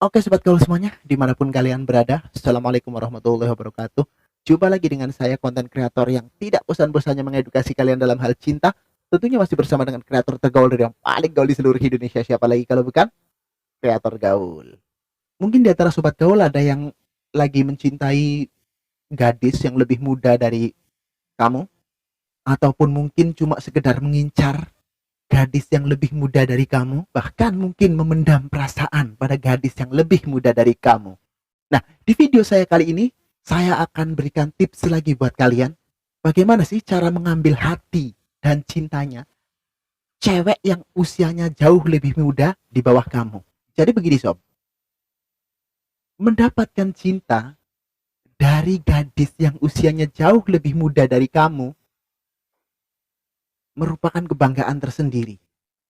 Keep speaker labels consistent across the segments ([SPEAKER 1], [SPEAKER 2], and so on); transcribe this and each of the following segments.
[SPEAKER 1] Oke sobat gaul semuanya, dimanapun kalian berada, Assalamualaikum warahmatullahi wabarakatuh. Jumpa lagi dengan saya, konten kreator yang tidak bosan-bosannya mengedukasi kalian dalam hal cinta. Tentunya masih bersama dengan kreator tergaul dari yang paling gaul di seluruh Indonesia. Siapa lagi kalau bukan kreator gaul. Mungkin di antara sobat gaul ada yang lagi mencintai gadis yang lebih muda dari kamu, ataupun mungkin cuma sekedar mengincar gadis yang lebih muda dari kamu, bahkan mungkin memendam perasaan pada gadis yang lebih muda dari kamu. Nah, di video saya kali ini, saya akan berikan tips lagi buat kalian. Bagaimana sih cara mengambil hati dan cintanya cewek yang usianya jauh lebih muda di bawah kamu. Jadi begini sob, mendapatkan cinta dari gadis yang usianya jauh lebih muda dari kamu merupakan kebanggaan tersendiri.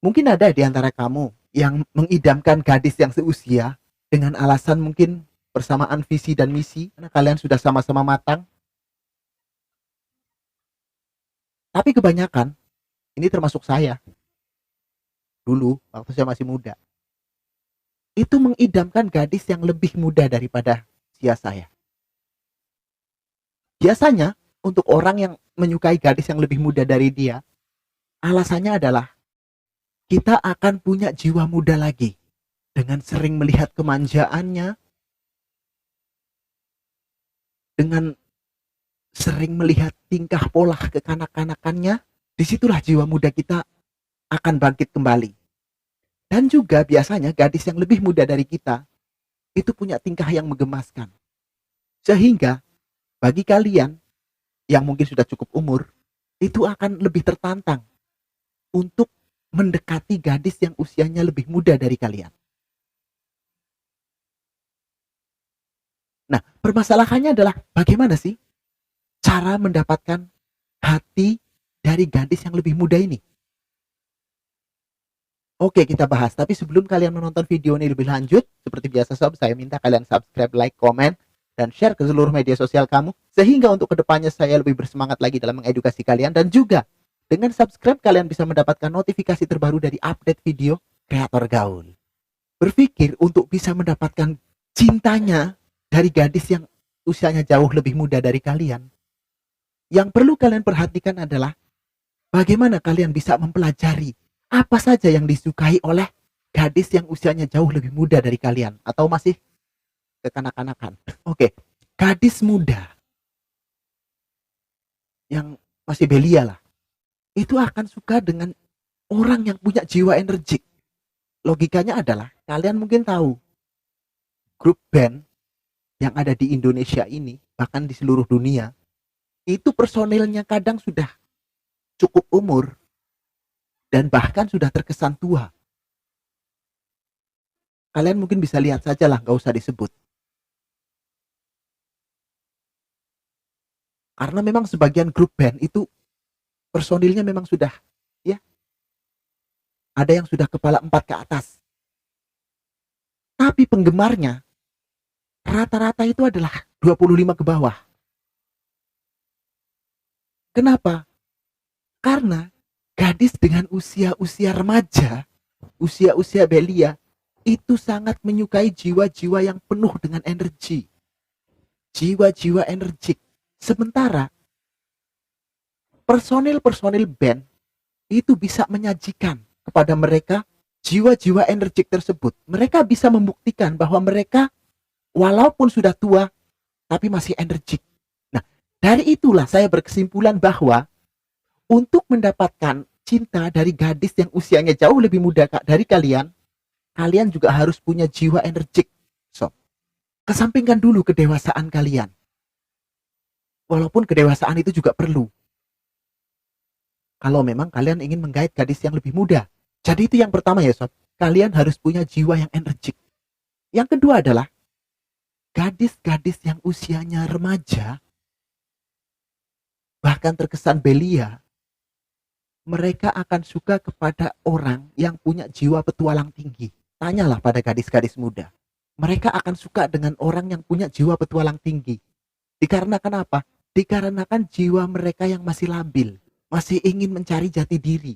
[SPEAKER 1] Mungkin ada di antara kamu yang mengidamkan gadis yang seusia dengan alasan mungkin persamaan visi dan misi, karena kalian sudah sama-sama matang. Tapi kebanyakan, ini termasuk saya, dulu waktu saya masih muda, itu mengidamkan gadis yang lebih muda daripada usia saya. Biasanya, untuk orang yang menyukai gadis yang lebih muda dari dia, alasannya adalah kita akan punya jiwa muda lagi. Dengan sering melihat kemanjaannya, dengan sering melihat tingkah pola kekanak-kanakannya, disitulah jiwa muda kita akan bangkit kembali. Dan juga biasanya gadis yang lebih muda dari kita, itu punya tingkah yang menggemaskan. Sehingga bagi kalian yang mungkin sudah cukup umur, itu akan lebih tertantang untuk mendekati gadis yang usianya lebih muda dari kalian. Nah, permasalahannya adalah bagaimana sih cara mendapatkan hati dari gadis yang lebih muda ini? Oke, kita bahas. Tapi sebelum kalian menonton video ini lebih lanjut, seperti biasa sob, saya minta kalian subscribe, like, komen, dan share ke seluruh media sosial kamu. Sehingga untuk kedepannya saya lebih bersemangat lagi dalam mengedukasi kalian. Dan juga dengan subscribe kalian bisa mendapatkan notifikasi terbaru dari update video kreator gaul. Berpikir untuk bisa mendapatkan cintanya dari gadis yang usianya jauh lebih muda dari kalian. Yang perlu kalian perhatikan adalah bagaimana kalian bisa mempelajari apa saja yang disukai oleh gadis yang usianya jauh lebih muda dari kalian atau masih kekanak-kanakan. Oke, gadis muda yang masih belia lah, itu akan suka dengan orang yang punya jiwa energik. Logikanya adalah kalian mungkin tahu grup band yang ada di Indonesia ini, bahkan di seluruh dunia, itu personilnya kadang sudah cukup umur dan bahkan sudah terkesan tua. Kalian mungkin bisa lihat saja lah, gak usah disebut. Karena memang sebagian grup band itu personilnya memang sudah, ya, ada yang sudah kepala 4 ke atas. Tapi penggemarnya rata-rata itu adalah 25 ke bawah. Kenapa? Karena gadis dengan usia-usia remaja, usia-usia belia, itu sangat menyukai jiwa-jiwa yang penuh dengan energi. Jiwa-jiwa energik. Sementara personil-personil band itu bisa menyajikan kepada mereka jiwa-jiwa energik tersebut. Mereka bisa membuktikan bahwa mereka walaupun sudah tua tapi masih energik. Nah, dari itulah saya berkesimpulan bahwa untuk mendapatkan cinta dari gadis yang usianya jauh lebih muda dari kalian, kalian juga harus punya jiwa energik. So, kesampingkan dulu kedewasaan kalian. Walaupun kedewasaan itu juga perlu. Kalau memang kalian ingin menggait gadis yang lebih muda. Jadi itu yang pertama ya sob. Kalian harus punya jiwa yang energik. Yang kedua adalah gadis-gadis yang usianya remaja, bahkan terkesan belia, mereka akan suka kepada orang yang punya jiwa petualang tinggi. Tanyalah pada gadis-gadis muda. Mereka akan suka dengan orang yang punya jiwa petualang tinggi. Dikarenakan apa? Dikarenakan jiwa mereka yang masih labil, masih ingin mencari jati diri.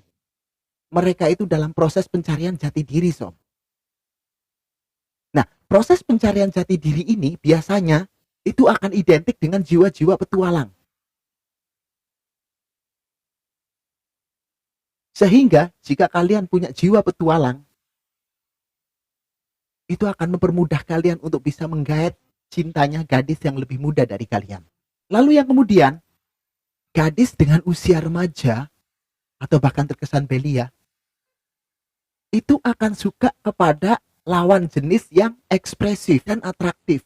[SPEAKER 1] Mereka itu dalam proses pencarian jati diri, sob. Nah, Proses pencarian jati diri ini biasanya itu akan identik dengan jiwa-jiwa petualang. Sehingga jika kalian punya jiwa petualang, itu akan mempermudah kalian untuk bisa menggait cintanya gadis yang lebih muda dari kalian. Lalu yang kemudian, gadis dengan usia remaja atau bahkan terkesan belia, itu akan suka kepada lawan jenis yang ekspresif dan atraktif.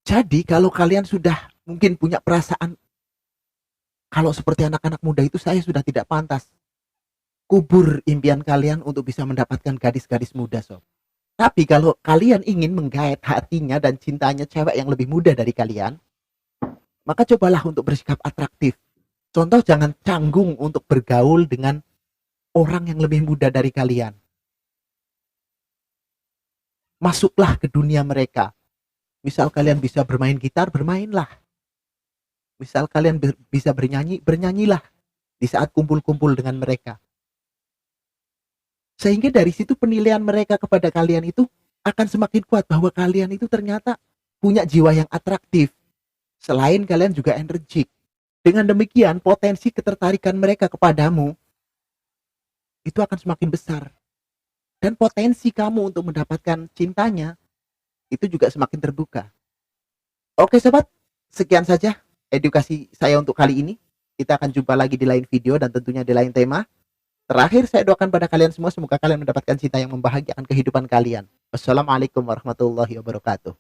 [SPEAKER 1] Jadi kalau kalian sudah mungkin punya perasaan, kalau seperti anak-anak muda itu saya sudah tidak pantas, kubur impian kalian untuk bisa mendapatkan gadis-gadis muda, sob. Tapi kalau kalian ingin menggait hatinya dan cintanya cewek yang lebih muda dari kalian, maka cobalah untuk bersikap atraktif. Contoh, jangan canggung untuk bergaul dengan orang yang lebih muda dari kalian. Masuklah ke dunia mereka. Misal kalian bisa bermain gitar, bermainlah. Misal kalian bisa bernyanyi, bernyanyilah di saat kumpul-kumpul dengan mereka. Sehingga dari situ penilaian mereka kepada kalian itu akan semakin kuat bahwa kalian itu ternyata punya jiwa yang atraktif. Selain kalian juga energik. Dengan demikian potensi ketertarikan mereka kepadamu itu akan semakin besar. Dan potensi kamu untuk mendapatkan cintanya itu juga semakin terbuka. Oke sobat, sekian saja edukasi saya untuk kali ini. Kita akan jumpa lagi di lain video dan tentunya di lain tema. Terakhir saya doakan pada kalian semua, semoga kalian mendapatkan cinta yang membahagiakan kehidupan kalian. Wassalamualaikum warahmatullahi wabarakatuh.